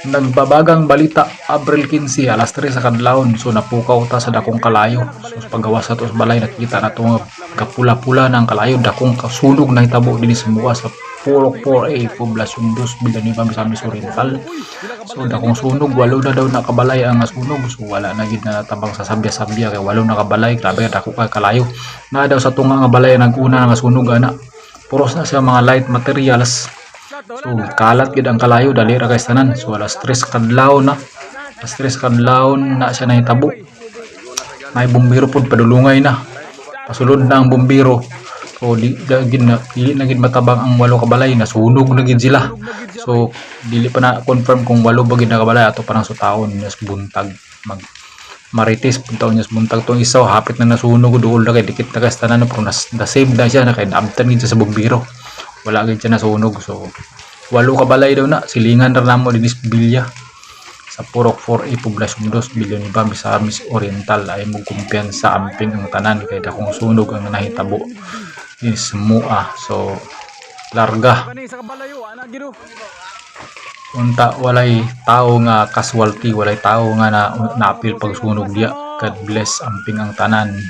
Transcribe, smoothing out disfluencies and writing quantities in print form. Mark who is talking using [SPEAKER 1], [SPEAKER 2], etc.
[SPEAKER 1] Nagbabagang balita Abril 15 alas 3 sa kadlawon, so napukaw ta sa dakong kalayo. So paggawas sa tos balay nakita na itong kapula-pula ng kalayo, dakong kasunog na hitabo din sa mua sa Purok 4A Poblasyon 2 Villanueva Misamis Oriental. So dakong sunog, walo na daw nakabalay ang sunog, so wala na gid na tabang sa sabya-sabya kay walo nakabalay, grabe dako ka kalayo na daw sa tunga nga balay naguna nga sunog ana. Puros na siya mga light materials. So kalat gid ang kalayo dali ra kay tanan. So alas 3 kadlaw na. Alas 3 kadlaw na siya nahitabo. May bumbiro pud padulungay na. Pasulod na ang bumbiro. So dili na gid matabang ang walo ka balay, nasunog na gid sila. So dili pa na confirm kung walo ba gid na kabalay ato pa nang sutaon nyas buntag mag marites puntaon nyas buntag tong isaw hapit na nasunog duol na kay dikit na kay tanan pero na-save na siya na kay naabtan gid sa bumbiro. Wala gid siya nasunog. So walo ka balay daw na silingan ra namo dinis Bilya sa Purok 4A Poblasyon 2 Villanueva Misamis Oriental ay mo kumpiyansa amping ang tanan kay dakong sunog ang nahitabo is mua. So larga unta walay tao nga casualty, walay tao nga na naapil pag sunog diya. God bless amping ang tanan.